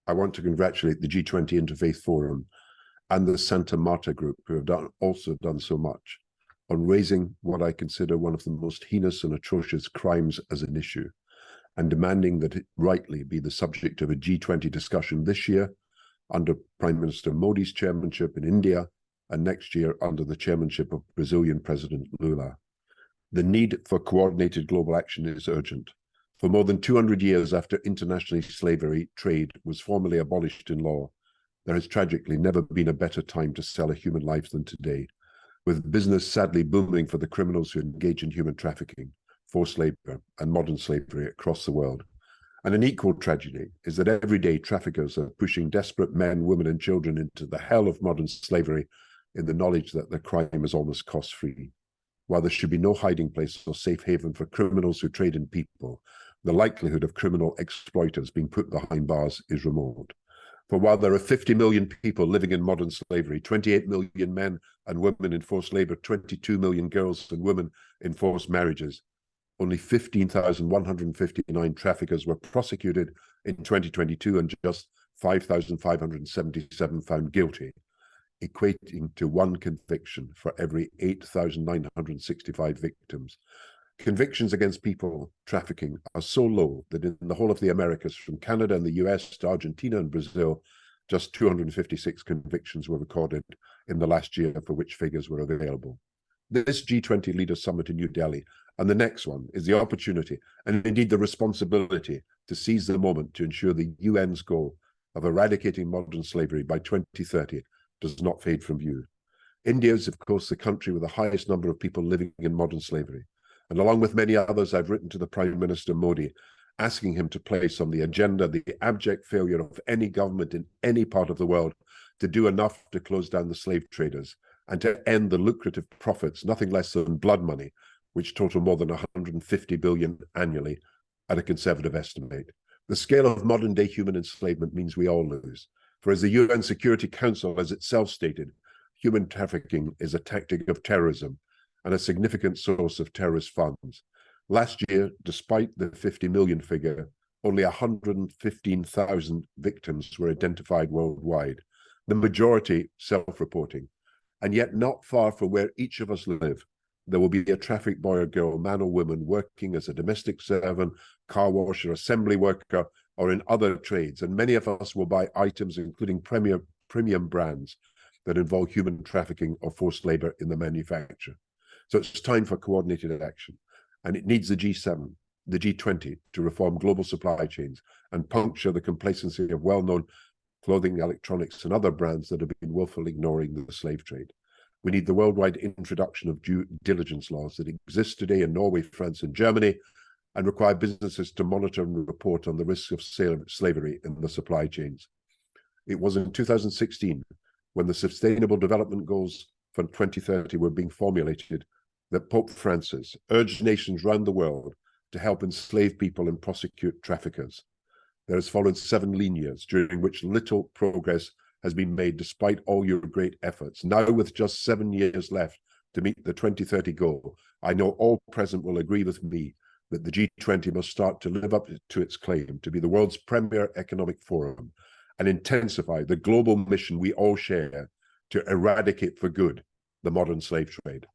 I want to congratulate the G20 Interfaith Forum and the Santa Marta group, who have also done so much on raising what I consider one of the most heinous and atrocious crimes as an issue, and demanding that it rightly be the subject of a G20 discussion this year under Prime Minister Modi's chairmanship in India, and next year under the chairmanship of Brazilian President Lula. The need for coordinated global action is urgent. For more than 200 years after international slavery trade was formally abolished in law, there has tragically never been a better time to sell a human life than today, with business sadly booming for the criminals who engage in human trafficking, forced labor, and modern slavery across the world. And an equal tragedy is that every day traffickers are pushing desperate men, women, and children into the hell of modern slavery in the knowledge that the crime is almost cost-free. While there should be no hiding place or safe haven for criminals who trade in people, the likelihood of criminal exploiters being put behind bars is remote. For while there are 50 million people living in modern slavery, 28 million men and women in forced labor, 22 million girls and women in forced marriages, only 15,159 traffickers were prosecuted in 2022 and just 5,577 found guilty, equating to one conviction for every 8,965 victims. Convictions against people trafficking are so low that in the whole of the Americas, from Canada and the US to Argentina and Brazil, just 256 convictions were recorded in the last year for which figures were available. This G20 Leaders Summit in New Delhi and the next one is the opportunity, and indeed the responsibility, to seize the moment to ensure the UN's goal of eradicating modern slavery by 2030 does not fade from view. India is, of course, the country with the highest number of people living in modern slavery. And along with many others, I've written to the Prime Minister Modi, asking him to place on the agenda the abject failure of any government in any part of the world to do enough to close down the slave traders and to end the lucrative profits, nothing less than blood money, which total more than 150 billion annually at a conservative estimate. The scale of modern-day human enslavement means we all lose. For as the UN Security Council has itself stated, human trafficking is a tactic of terrorism and a significant source of terrorist funds. Last year, despite the 50 million figure, only 115,000 victims were identified worldwide, the majority self-reporting. And yet not far from where each of us live, there will be a trafficked boy or girl, man or woman, working as a domestic servant, car washer, assembly worker, or in other trades. And many of us will buy items, including premium brands, that involve human trafficking or forced labor in the manufacture. So it's time for coordinated action, and it needs the G7, the G20 to reform global supply chains and puncture the complacency of well-known clothing, electronics, and other brands that have been willfully ignoring the slave trade. We need the worldwide introduction of due diligence laws that exist today in Norway, France, and Germany, and require businesses to monitor and report on the risks of slavery in the supply chains. It was in 2016, when the Sustainable Development Goals for 2030 were being formulated, that Pope Francis urged nations around the world to help enslave people and prosecute traffickers. There has followed 7 lean years, during which little progress has been made despite all your great efforts. Now, with just 7 years left to meet the 2030 goal, I know all present will agree with me that the G20 must start to live up to its claim to be the world's premier economic forum and intensify the global mission we all share to eradicate for good the modern slave trade.